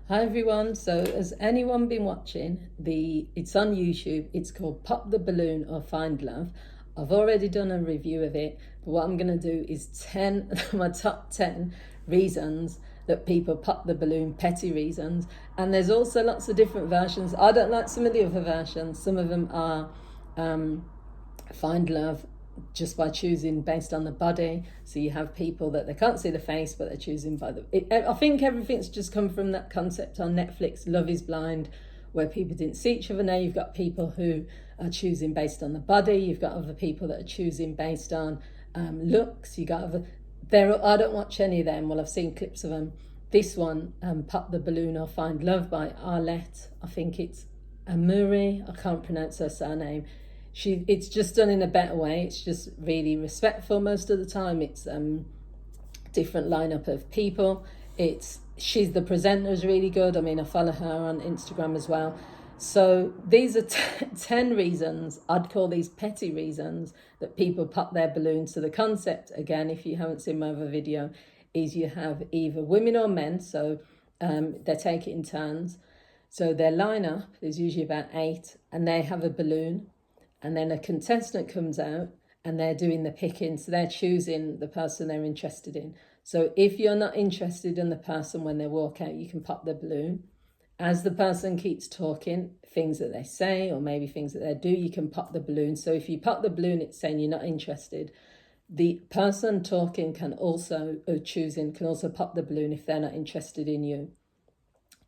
Hi everyone. So has anyone been watching it's on YouTube, it's called Pop the Balloon or Find Love. I've already done a review of it, but what I'm going to do is 10 my top 10 reasons that people pop the balloon, petty reasons. And there's also lots of different versions. I don't like some of the other versions. Some of them are find love just by choosing based on the body. So you have people that they can't see the face, but they're choosing by I think everything's just come from that concept on Netflix, Love is Blind, where people didn't see each other. Now you've got people who are choosing based on the body. You've got other people that are choosing based on looks. You got other. I don't watch any of them. Well, I've seen clips of them. This one, Pop the Balloon or Find Love by Arlette. I think it's Amuri. I can't pronounce her surname. It's just done in a better way. It's just really respectful most of the time. It's different lineup of people. She's the presenter is really good. I mean, I follow her on Instagram as well. So these are 10 reasons, I'd call these petty reasons, that people pop their balloons. So the concept, again, if you haven't seen my other video, is you have either women or men. So they take it in turns. So their lineup is usually about 8, and they have a balloon. And then a contestant comes out and they're doing the picking. So they're choosing the person they're interested in. So if you're not interested in the person when they walk out, you can pop the balloon. As the person keeps talking, things that they say or maybe things that they do, you can pop the balloon. So if you pop the balloon, it's saying you're not interested. The person talking can also pop the balloon if they're not interested in you.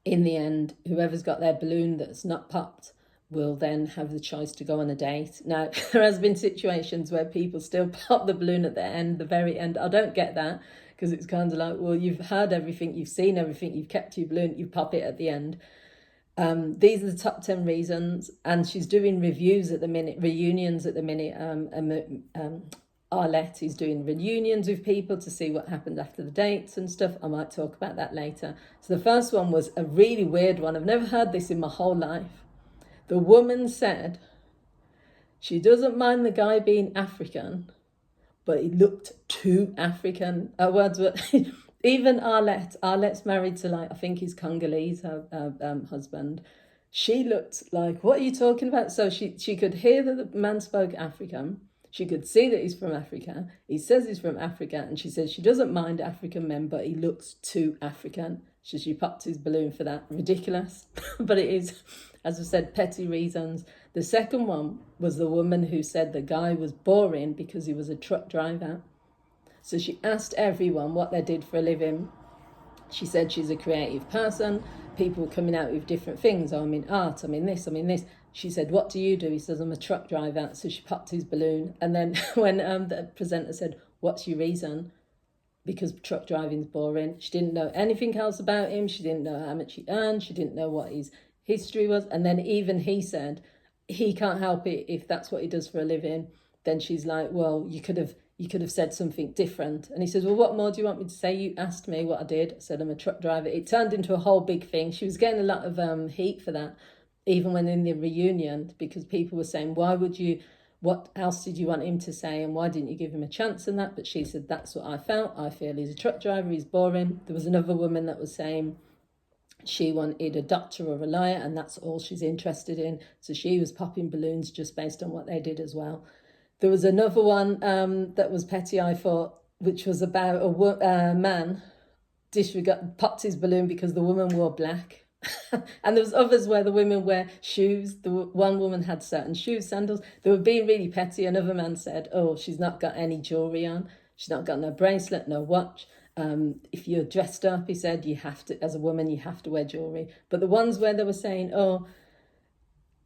In the end, whoever's got their balloon that's not popped will then have the choice to go on a date. Now, there has been situations where people still pop the balloon at the very end. I don't get that, because it's kind of like, well, you've heard everything, you've seen everything, you've kept your balloon, you pop it at the end. These are the top 10 reasons, and she's doing reviews at the minute, reunions at the minute. Arlette is doing reunions with people to see what happened after the dates and stuff. I might talk about that later. So the first one was a really weird one. I've never heard this in my whole life. The woman said she doesn't mind the guy being African, but he looked too African. Her words were, even Arlette's married to, like, I think he's Congolese, her husband. She looked like, what are you talking about? So she could hear that the man spoke African. She could see that he's from Africa. He says he's from Africa. And she says she doesn't mind African men, but he looks too African. So she popped his balloon for that. Ridiculous. But it is, as I said, petty reasons. The second one was the woman who said the guy was boring because he was a truck driver. So she asked everyone what they did for a living. She said she's a creative person. People coming out with different things. Oh, I'm in art, I'm in this, I'm in this. She said, what do you do? He says, I'm a truck driver. So she popped his balloon. And then when the presenter said, what's your reason? Because truck driving's boring. She didn't know anything else about him. She didn't know how much he earned. She didn't know what his history was. And then even he said he can't help it if that's what he does for a living. Then she's like, well, you could have said something different. And he says, well, what more do you want me to say? You asked me what I did. I said, I'm a truck driver. It turned into a whole big thing. She was getting a lot of heat for that, even when in the reunion, because people were saying, what else did you want him to say, and why didn't you give him a chance in that? But she said, that's what I felt. I feel he's a truck driver, he's boring. There was another woman that was saying she wanted a doctor or a lawyer, and that's all she's interested in. So she was popping balloons just based on what they did as well. There was another one that was petty, I thought, which was about a man popped his balloon because the woman wore black. And there was others where the women wear shoes. One woman had certain shoes, sandals. They were being really petty. Another man said, oh, she's not got any jewelry on. She's not got no bracelet, no watch. If you're dressed up, he said, you have to, as a woman, you have to wear jewelry. But the ones where they were saying, oh,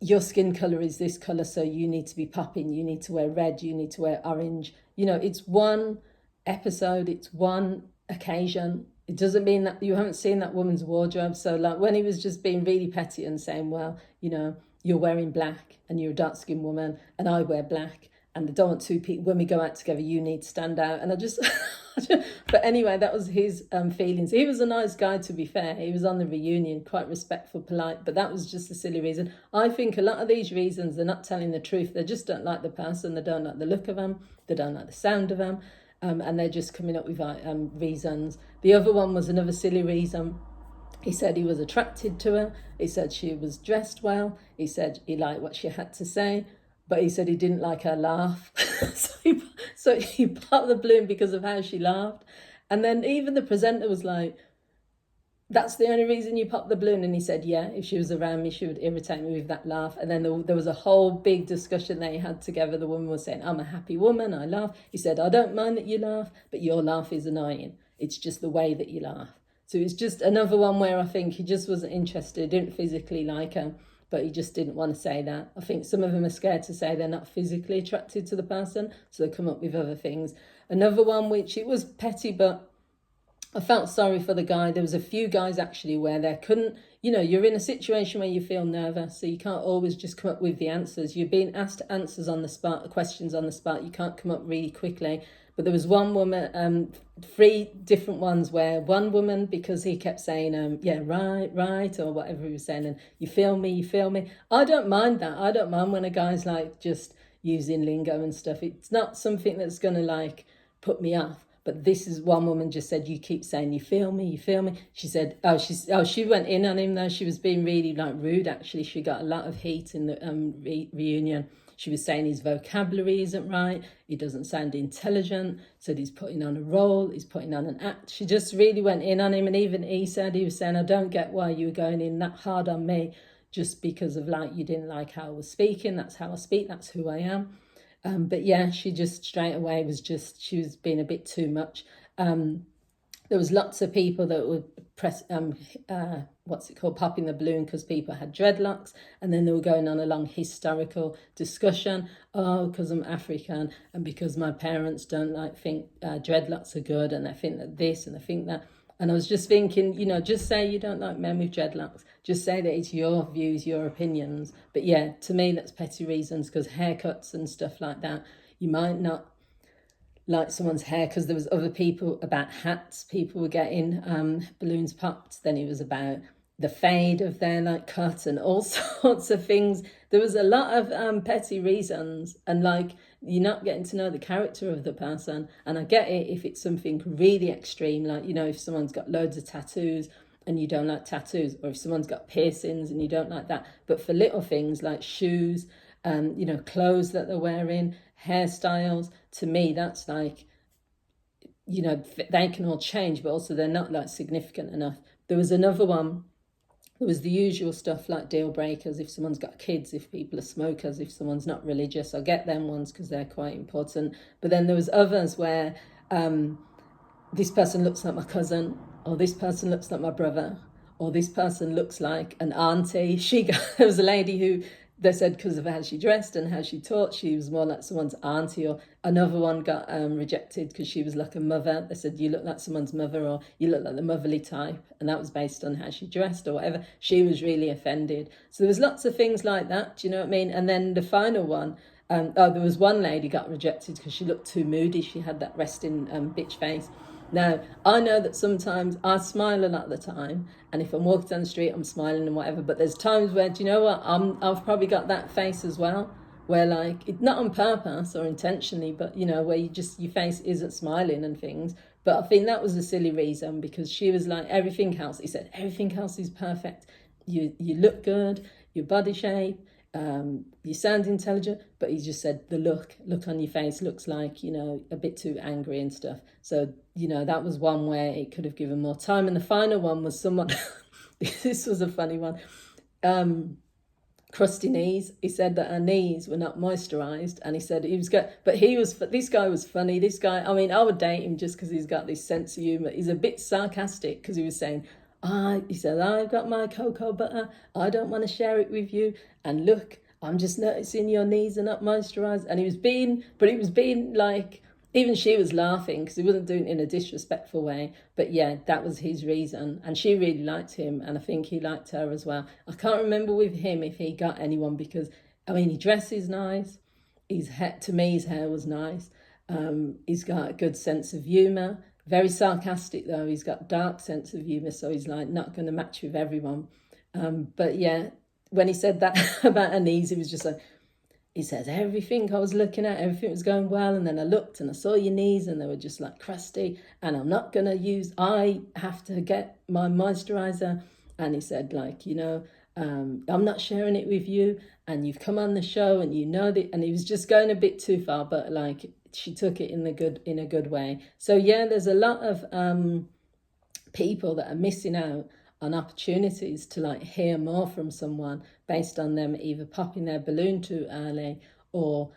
your skin colour is this colour, so you need to be popping, you need to wear red, you need to wear orange. You know, it's one episode, it's one occasion. It doesn't mean that you haven't seen that woman's wardrobe. So like when he was just being really petty and saying, well, you know, you're wearing black and you're a dark-skinned woman and I wear black, and I don't want two people, when we go out together, you need to stand out. And I just, but anyway, that was his feelings. He was a nice guy, to be fair. He was on the reunion, quite respectful, polite, but that was just a silly reason. I think a lot of these reasons, they're not telling the truth. They just don't like the person. They don't like the look of them. They don't like the sound of them. And they're just coming up with reasons. The other one was another silly reason. He said he was attracted to her. He said she was dressed well. He said he liked what she had to say, but he said he didn't like her laugh. so he popped the balloon because of how she laughed. And then even the presenter was like, that's the only reason you popped the balloon? And he said, yeah, if she was around me, she would irritate me with that laugh. And then there was a whole big discussion they had together. The woman was saying, I'm a happy woman, I laugh. He said, I don't mind that you laugh, but your laugh is annoying. It's just the way that you laugh. So it's just another one where I think he just wasn't interested, didn't physically like her, but he just didn't want to say that. I think some of them are scared to say they're not physically attracted to the person, so they come up with other things. Another one, which it was petty, but I felt sorry for the guy. There was a few guys actually where they couldn't, you're in a situation where you feel nervous, so you can't always just come up with the answers. You're being asked answers on the spot, questions on the spot. You can't come up really quickly. But there was one woman, 3 different ones where one woman, because he kept saying, yeah, right, or whatever he was saying, and you feel me. I don't mind that. I don't mind when a guy's like just using lingo and stuff. It's not something that's going to like put me off. But this is one woman just said, you keep saying, you feel me. She said, she went in on him though. She was being really like rude, actually. She got a lot of heat in the reunion. She was saying his vocabulary isn't right. He doesn't sound intelligent. Said he's putting on a role. He's putting on an act. She just really went in on him. And even he was saying, I don't get why you were going in that hard on me just because of like, you didn't like how I was speaking. That's how I speak. That's who I am. But yeah, she just straight away she was being a bit too much. There was lots of people that would press, popping the balloon because people had dreadlocks. And then they were going on a long historical discussion. Oh, because I'm African and because my parents don't think dreadlocks are good and they think that this and they think that. And I was just thinking, just say you don't like men with dreadlocks. Just say that it's your views, your opinions. But yeah, to me, that's petty reasons, because haircuts and stuff like that, you might not like someone's hair, because there was other people about hats. People were getting balloons popped. Then it was about the fade of their like cut and all sorts of things. There was a lot of petty reasons, and like you're not getting to know the character of the person. And I get it if it's something really extreme, like if someone's got loads of tattoos and you don't like tattoos, or if someone's got piercings and you don't like that. But for little things like shoes, clothes that they're wearing, hairstyles, to me that's like, they can all change, but also they're not like significant enough. There was another one. There was the usual stuff like deal breakers, if someone's got kids, if people are smokers, if someone's not religious. I get them ones because they're quite important. But then there was others where this person looks like my cousin, or this person looks like my brother, or this person looks like an auntie. There was a lady who, they said because of how she dressed and how she talked, she was more like someone's auntie. Or another one got rejected because she was like a mother. They said, you look like someone's mother, or you look like the motherly type. And that was based on how she dressed or whatever. She was really offended. So there was lots of things like that, do you know what I mean? And then the final one, there was one lady got rejected because she looked too moody. She had that resting bitch face. Now, I know that sometimes I smile a lot of the time, and if I'm walking down the street, I'm smiling and whatever, but there's times where, do you know what, I've probably got that face as well, where like, not on purpose or intentionally, but where your face isn't smiling and things. But I think that was a silly reason, because she was like, everything else, he said, everything else is perfect. You look good, your body shape, you sound intelligent, but he just said the look on your face looks like, a bit too angry and stuff. So, that was one where it could have given more time. And the final one was someone, this was a funny one, crusty knees. He said that her knees were not moisturized, and he said he was good, but this guy was funny. This guy, I mean, I would date him just because he's got this sense of humor. He's a bit sarcastic, because he was saying, he said, I've got my cocoa butter, I don't want to share it with you, and look, I'm just noticing your knees are not moisturized. And he was being like, even she was laughing because he wasn't doing it in a disrespectful way. But yeah, that was his reason. And she really liked him, and I think he liked her as well. I can't remember with him if he got anyone, because, I mean, he dresses nice. To me, his hair was nice. He's got a good sense of humour. Very sarcastic, though. He's got a dark sense of humour, so he's like not going to match with everyone. But yeah, when he said that about her knees, he was just like, he says, everything I was looking at, everything was going well. And then I looked and I saw your knees and they were just like crusty. And I have to get my moisturizer. And he said, like, I'm not sharing it with you. And you've come on the show and you know that. And he was just going a bit too far, but like she took it in a good way. So yeah, there's a lot of people that are missing out on opportunities to like hear more from someone based on them either popping their balloon too early or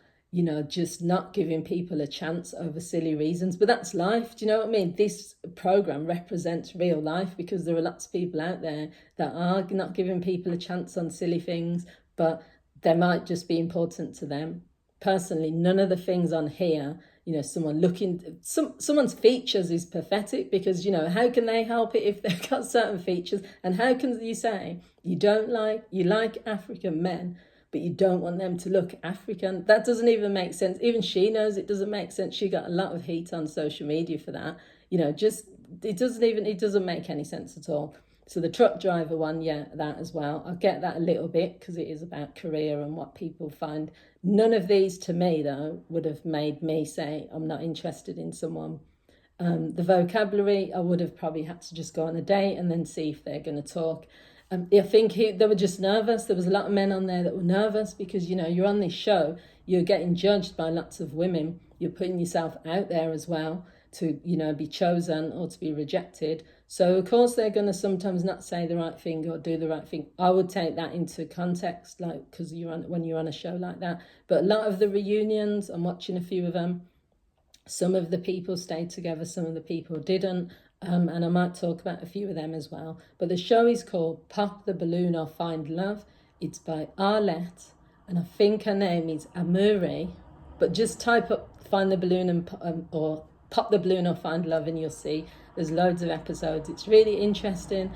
just not giving people a chance over silly reasons. But that's life. Do you know what I mean? This program represents real life, because there are lots of people out there that are not giving people a chance on silly things, but they might just be important to them. Personally, none of the things on here, someone's features is pathetic, because how can they help it if they've got certain features? And how can you say you like African men but you don't want them to look African? That doesn't even make sense. Even she knows it doesn't make sense. She got a lot of heat on social media for that. It doesn't make any sense at all. So the truck driver one, yeah, that as well. I get that a little bit because it is about career and what people find. None of these to me, though, would have made me say I'm not interested in someone. The vocabulary, I would have probably had to just go on a date and then see if they're going to talk. I think they were just nervous. There was a lot of men on there that were nervous because, you're on this show, you're getting judged by lots of women. You're putting yourself out there as well to, be chosen or to be rejected. So, of course, they're going to sometimes not say the right thing or do the right thing. I would take that into context, like, because when you're on a show like that. But a lot of the reunions, I'm watching a few of them, some of the people stayed together, some of the people didn't. And I might talk about a few of them as well. But the show is called Pop the Balloon or Find Love. It's by Arlette, and I think her name is Amuri. But just type up Find the Balloon or Pop the Balloon or Find Love, and you'll see there's loads of episodes. It's really interesting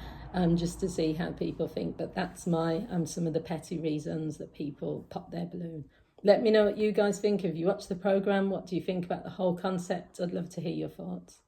just to see how people think. But that's my some of the petty reasons that people pop their balloon. Let me know what you guys think. Have you watched the programme? What do you think about the whole concept? I'd love to hear your thoughts.